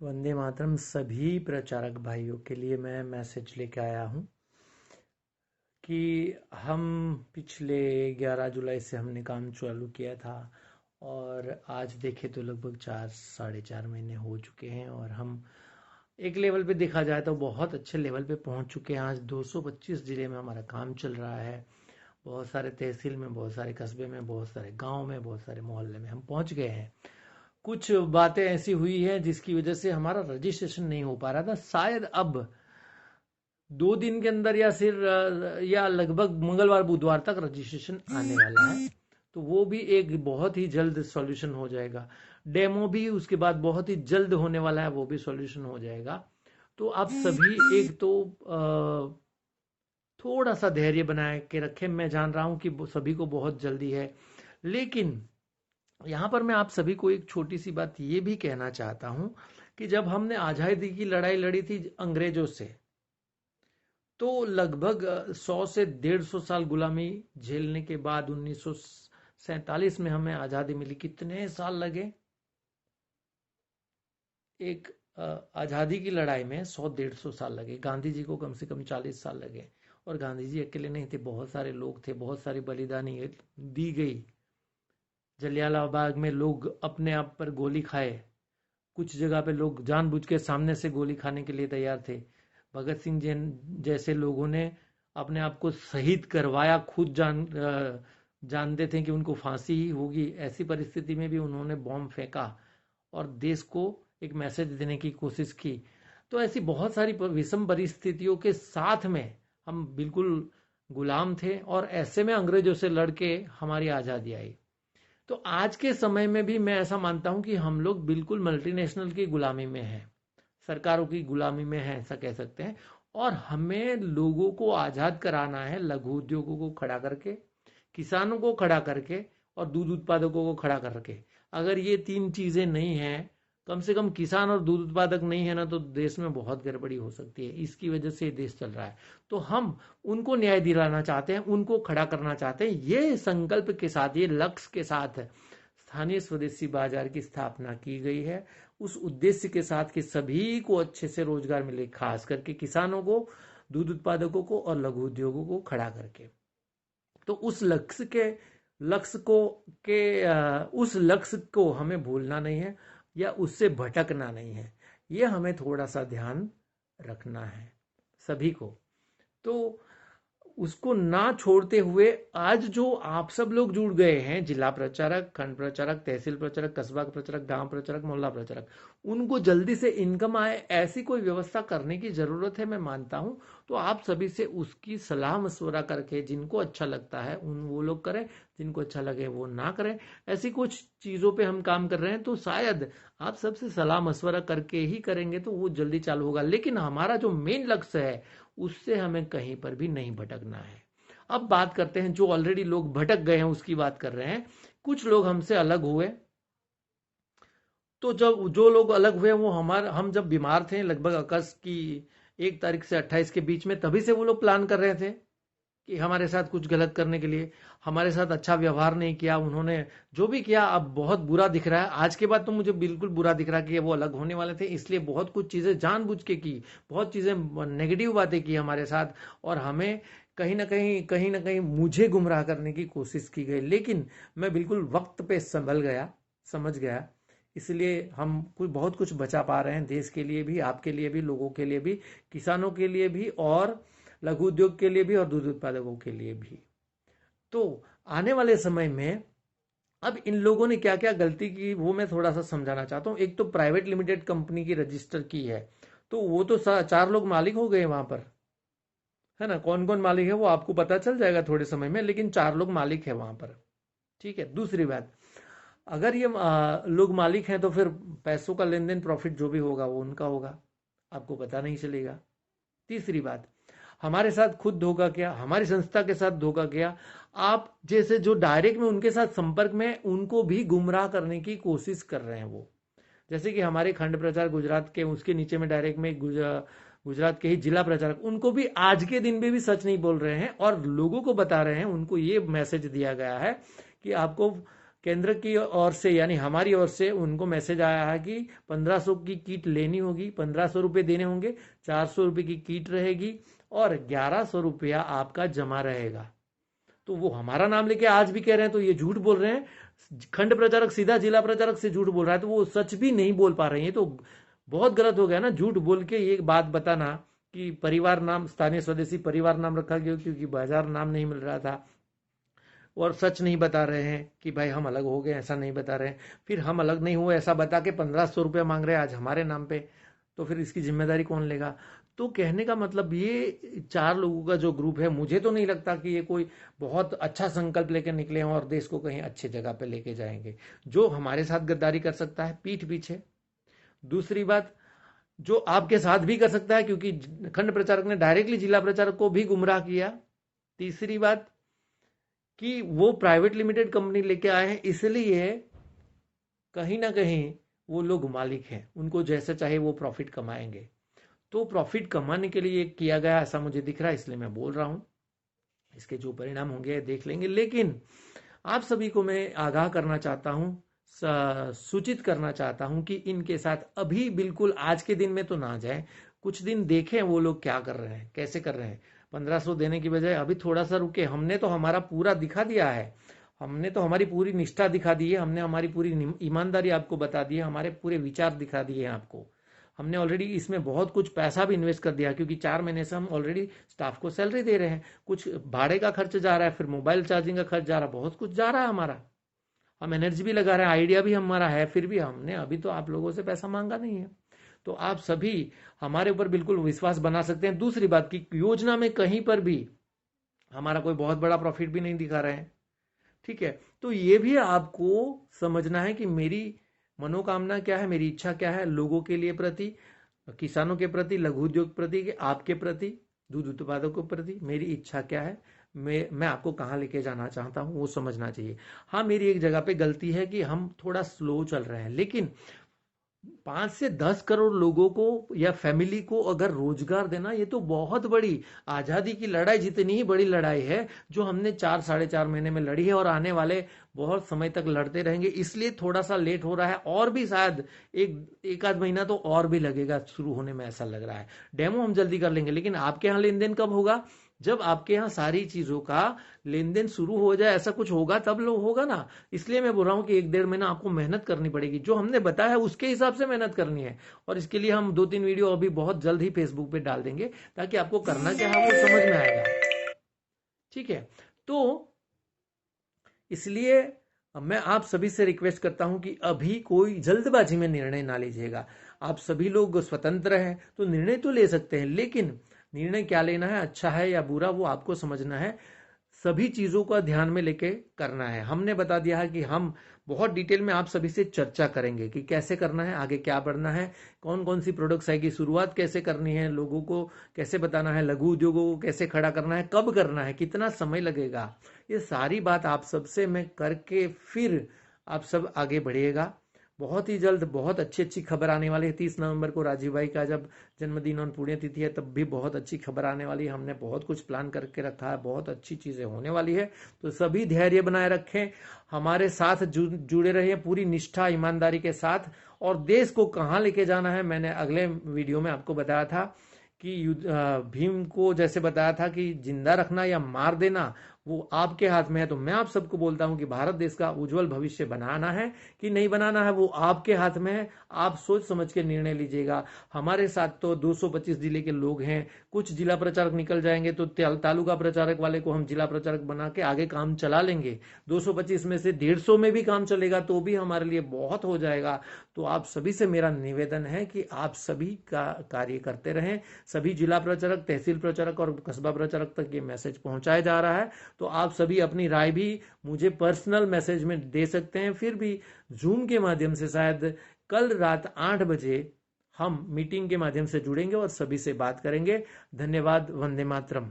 वंदे मातरम। सभी प्रचारक भाइयों के लिए मैं मैसेज लेके आया हूँ कि हम पिछले 11 जुलाई से हमने काम चालू किया था और आज देखे तो लगभग 4 साढ़े 4 महीने हो चुके हैं और हम एक लेवल पे देखा जाए तो बहुत अच्छे लेवल पे पहुंच चुके हैं। आज 225 जिले में हमारा काम चल रहा है। बहुत सारे तहसील में, बहुत सारे कस्बे में, बहुत सारे गांव में, बहुत सारे मोहल्ले में हम पहुंच गए हैं। कुछ बातें ऐसी हुई हैं जिसकी वजह से हमारा रजिस्ट्रेशन नहीं हो पा रहा था। शायद अब 2 दिन के अंदर या लगभग मंगलवार बुधवार तक रजिस्ट्रेशन आने वाला है, तो वो भी एक बहुत ही जल्द सॉल्यूशन हो जाएगा। डेमो भी उसके बाद बहुत ही जल्द होने वाला है, वो भी सॉल्यूशन हो जाएगा। तो आप सभी एक तो थोड़ा सा धैर्य बनाए के रखें। मैं जान रहा हूं कि सभी को बहुत जल्दी है, लेकिन यहाँ पर मैं आप सभी को एक छोटी सी बात ये भी कहना चाहता हूं कि जब हमने आजादी की लड़ाई लड़ी थी अंग्रेजों से, तो लगभग 100 से 150 साल गुलामी झेलने के बाद 1947 में हमें आजादी मिली। कितने साल लगे एक आजादी की लड़ाई में? 100 150 साल लगे। गांधी जी को कम से कम 40 साल लगे। और गांधी जी अकेले नहीं थे, बहुत सारे लोग थे, बहुत सारी बलिदानी दी गई। जलियांवाला बाग में लोग अपने आप पर गोली खाए। कुछ जगह पे लोग जानबूझ के सामने से गोली खाने के लिए तैयार थे। भगत सिंह जैसे लोगों ने अपने आप को शहीद करवाया। खुद जानते थे कि उनको फांसी ही होगी। ऐसी परिस्थिति में भी उन्होंने बॉम्ब फेंका और देश को एक मैसेज देने की कोशिश की। तो ऐसी बहुत सारी विषम परिस्थितियों के साथ में हम बिल्कुल गुलाम थे और ऐसे में अंग्रेजों से लड़के हमारी आजादी आई। तो आज के समय में भी मैं ऐसा मानता हूं कि हम लोग बिल्कुल मल्टीनेशनल की गुलामी में हैं, सरकारों की गुलामी में हैं, ऐसा कह सकते हैं। और हमें लोगों को आजाद कराना है, लघु उद्योगों को खड़ा करके, किसानों को खड़ा करके और दूध उत्पादकों को खड़ा करके। अगर ये 3 चीजें नहीं हैं, कम से कम किसान और दूध उत्पादक नहीं है ना, तो देश में बहुत गड़बड़ी हो सकती है। इसकी वजह से देश चल रहा है। तो हम उनको न्याय दिलाना चाहते हैं, उनको खड़ा करना चाहते हैं। ये संकल्प के साथ, ये लक्ष्य के साथ स्थानीय स्वदेशी बाजार की स्थापना की गई है। उस उद्देश्य के साथ कि सभी को अच्छे से रोजगार मिले, खास करके किसानों को, दूध उत्पादकों को और लघु उद्योगों को खड़ा करके। तो उस लक्ष्य को हमें भूलना नहीं है या उससे भटकना नहीं है। ये हमें थोड़ा सा ध्यान रखना है सभी को। तो उसको ना छोड़ते हुए आज जो आप सब लोग जुड़ गए हैं, जिला प्रचारक, खंड प्रचारक, तहसील प्रचारक, कस्बा प्रचारक, गांव प्रचारक, मोहल्ला प्रचारक, उनको जल्दी से इनकम आए ऐसी कोई व्यवस्था करने की जरूरत है, मैं मानता हूं। तो आप सभी से उसकी सलाह मशवरा करके, जिनको अच्छा लगता है वो लोग करें, जिनको अच्छा लगे वो ना करें। ऐसी कुछ चीजों पे हम काम कर रहे हैं, तो शायद आप सबसे सलाह मशवरा करके ही करेंगे तो वो जल्दी चालू होगा। लेकिन हमारा जो मेन लक्ष्य है उससे हमें कहीं पर भी नहीं भटकना है। अब बात करते हैं, जो ऑलरेडी लोग भटक गए हैं उसकी बात कर रहे हैं। कुछ लोग हमसे अलग हुए। तो जब जो लोग अलग हुए वो हम जब बीमार थे लगभग अगस्त की 1 तारीख से 28 के बीच में, तभी से वो लोग प्लान कर रहे थे कि हमारे साथ कुछ गलत करने के लिए। हमारे साथ अच्छा व्यवहार नहीं किया उन्होंने। जो भी किया अब बहुत बुरा दिख रहा है। आज के बाद तो मुझे बिल्कुल बुरा दिख रहा है कि वो अलग होने वाले थे, इसलिए बहुत कुछ चीजें जानबूझ के की, बहुत चीजें नेगेटिव बातें की हमारे साथ और हमें कहीं ना कहीं मुझे गुमराह करने की कोशिश की गई। लेकिन मैं बिल्कुल वक्त पे संभल गया, समझ गया। इसलिए हम बहुत कुछ बचा पा रहे हैं, देश के लिए भी, आपके लिए भी, लोगों के लिए भी, किसानों के लिए भी और लघु उद्योग के लिए भी और दूध उत्पादकों के लिए भी। तो आने वाले समय में अब इन लोगों ने क्या क्या गलती की वो मैं थोड़ा सा समझाना चाहता हूं। एक तो प्राइवेट लिमिटेड कंपनी की रजिस्टर की है, तो वो तो 4 लोग मालिक हो गए वहां पर, है ना। कौन कौन मालिक है वो आपको पता चल जाएगा थोड़े समय में, लेकिन 4 लोग मालिक है वहां पर। ठीक है। दूसरी बात, अगर ये लोग मालिक हैं तो फिर पैसों का लेन देन, प्रॉफिट जो भी होगा वो उनका होगा, आपको पता नहीं चलेगा। तीसरी बात, हमारे साथ खुद धोखा किया, हमारी संस्था के साथ धोखा किया। आप जैसे जो डायरेक्ट में उनके साथ संपर्क में, उनको भी गुमराह करने की कोशिश कर रहे हैं वो। जैसे कि हमारे खंड प्रचार गुजरात के, उसके नीचे में डायरेक्ट में गुजरात के ही जिला प्रचारक, उनको भी आज के दिन में भी सच नहीं बोल रहे हैं और लोगों को बता रहे हैं। उनको ये मैसेज दिया गया है कि आपको केंद्र की ओर से यानी हमारी ओर से उनको मैसेज आया है कि 1500 की किट लेनी होगी, 1500 रुपये देने होंगे, 400 रुपये की किट रहेगी और 1100 रुपया आपका जमा रहेगा। तो वो हमारा नाम लेके आज भी कह रहे हैं, तो ये झूठ बोल रहे हैं। खंड प्रचारक सीधा जिला प्रचारक से झूठ बोल रहा है, तो वो सच भी नहीं बोल पा रहे हैं। तो बहुत गलत हो गया ना झूठ बोल के ये बात बताना कि परिवार नाम स्थानीय स्वदेशी परिवार नाम रखा गया क्योंकि बाजार नाम नहीं मिल रहा था, और सच नहीं बता रहे हैं कि भाई हम अलग हो गए, ऐसा नहीं बता रहे हैं। फिर हम अलग नहीं हुए ऐसा बता के 1500 रुपया मांग रहे हैं आज हमारे नाम पे, तो फिर इसकी जिम्मेदारी कौन लेगा? तो कहने का मतलब ये 4 लोगों का जो ग्रुप है, मुझे तो नहीं लगता कि ये कोई बहुत अच्छा संकल्प लेकर निकले हैं और देश को कहीं अच्छी जगह पे लेके जाएंगे। जो हमारे साथ गद्दारी कर सकता है पीठ पीछे, दूसरी बात जो आपके साथ भी कर सकता है क्योंकि खंड प्रचारक ने डायरेक्टली जिला प्रचारक को भी गुमराह किया, तीसरी बात कि वो प्राइवेट लिमिटेड कंपनी लेके आए हैं, इसलिए कहीं ना कहीं वो लोग मालिक हैं, उनको जैसे चाहे वो प्रॉफिट कमाएंगे। तो प्रॉफिट कमाने के लिए किया गया ऐसा मुझे दिख रहा है, इसलिए मैं बोल रहा हूं। इसके जो परिणाम होंगे देख लेंगे, लेकिन आप सभी को मैं आगाह करना चाहता हूं, सूचित करना चाहता हूं कि इनके साथ अभी बिल्कुल आज के दिन में तो ना जाए, कुछ दिन देखें वो लोग क्या कर रहे हैं, कैसे कर रहे हैं। 1500 देने की बजाय अभी थोड़ा सा रुके, हमने तो हमारा पूरा दिखा दिया है, हमने तो हमारी पूरी निष्ठा दिखा दी है, हमने हमारी पूरी ईमानदारी आपको बता दी है, हमारे पूरे विचार दिखा दिए हैं आपको। हमने ऑलरेडी इसमें बहुत कुछ पैसा भी इन्वेस्ट कर दिया क्योंकि 4 महीने से हम ऑलरेडी स्टाफ को सैलरी दे रहे हैं, कुछ भाड़े का खर्च जा रहा है, फिर मोबाइल चार्जिंग का खर्च जा रहा है, बहुत कुछ जा रहा है हमारा, हम एनर्जी भी लगा रहे हैं, आइडिया भी हमारा है, फिर भी हमने अभी तो आप लोगों से पैसा मांगा नहीं है। तो आप सभी हमारे ऊपर बिल्कुल विश्वास बना सकते हैं। दूसरी बात की योजना में कहीं पर भी हमारा कोई बहुत बड़ा प्रॉफिट भी नहीं दिखा रहे हैं, ठीक है। तो ये भी आपको समझना है कि मेरी मनोकामना क्या है, मेरी इच्छा क्या है लोगों के लिए प्रति, किसानों के प्रति, लघु उद्योग प्रति, आपके प्रति, दूध उत्पादकों के प्रति मेरी इच्छा क्या है, मैं आपको कहाँ लेके जाना चाहता हूँ वो समझना चाहिए। हाँ, मेरी एक जगह पे गलती है कि हम थोड़ा स्लो चल रहे हैं, लेकिन 5 से 10 करोड़ लोगों को या फैमिली को अगर रोजगार देना, ये तो बहुत बड़ी आजादी की लड़ाई जितनी ही बड़ी लड़ाई है जो हमने 4-4.5 महीने में लड़ी है और आने वाले बहुत समय तक लड़ते रहेंगे। इसलिए थोड़ा सा लेट हो रहा है और भी शायद एक आध महीना तो और भी लगेगा शुरू होने में, ऐसा लग रहा है। डेमो हम जल्दी कर लेंगे, लेकिन आपके यहाँ लेन देन कब होगा? जब आपके यहाँ सारी चीजों का लेन देन शुरू हो जाए, ऐसा कुछ होगा तब लोग होगा ना। इसलिए मैं बोल रहा हूँ कि 1-1.5 महीना आपको मेहनत करनी पड़ेगी, जो हमने बताया है उसके हिसाब से मेहनत करनी है। और इसके लिए हम 2-3 वीडियो अभी बहुत जल्द ही फेसबुक पे डाल देंगे ताकि आपको करना क्या है वो समझ में आएगा, ठीक है। तो इसलिए मैं आप सभी से रिक्वेस्ट करता हूं कि अभी कोई जल्दबाजी में निर्णय ना लीजिएगा। आप सभी लोग स्वतंत्र हैं तो निर्णय तो ले सकते हैं, लेकिन निर्णय क्या लेना है, अच्छा है या बुरा, वो आपको समझना है। सभी चीजों का ध्यान में लेके करना है। हमने बता दिया है कि हम बहुत डिटेल में आप सभी से चर्चा करेंगे कि कैसे करना है, आगे क्या बढ़ना है, कौन कौन सी प्रोडक्ट्स आएगी, शुरुआत कैसे करनी है, लोगों को कैसे बताना है, लघु उद्योगों को कैसे खड़ा करना है, कब करना है, कितना समय लगेगा, ये सारी बात आप सबसे मैं करके फिर आप सब आगे बढ़िएगा। बहुत ही जल्द बहुत अच्छी अच्छी खबर आने वाली है। 30 नवंबर को राजीव भाई का जब जन्मदिन और पुण्यतिथि है, तब भी बहुत अच्छी खबर आने वाली है। हमने बहुत कुछ प्लान करके रखा है, बहुत अच्छी चीजें होने वाली है। तो सभी धैर्य बनाए रखें, हमारे साथ जुड़े रहिए पूरी निष्ठा ईमानदारी के साथ। और देश को कहाँ लेके जाना है, मैंने अगले वीडियो में आपको बताया था कि भीम को जैसे बताया था कि जिंदा रखना या मार देना वो आपके हाथ में है। तो मैं आप सबको बोलता हूं कि भारत देश का उज्जवल भविष्य बनाना है कि नहीं बनाना है वो आपके हाथ में है। आप सोच समझ के निर्णय लीजिएगा। हमारे साथ तो 225 जिले के लोग हैं, कुछ जिला प्रचारक निकल जाएंगे तो तालुका प्रचारक वाले को हम जिला प्रचारक बना के आगे काम चला लेंगे। 225 में से 150 में भी काम चलेगा तो भी हमारे लिए बहुत हो जाएगा। तो आप सभी से मेरा निवेदन है कि आप सभी का कार्य करते रहें। सभी जिला प्रचारक, तहसील प्रचारक और कस्बा प्रचारक तक ये मैसेज पहुंचाया जा रहा है। तो आप सभी अपनी राय भी मुझे पर्सनल मैसेज में दे सकते हैं। फिर भी जूम के माध्यम से शायद कल रात 8 बजे हम मीटिंग के माध्यम से जुड़ेंगे और सभी से बात करेंगे। धन्यवाद। वंदे मातरम।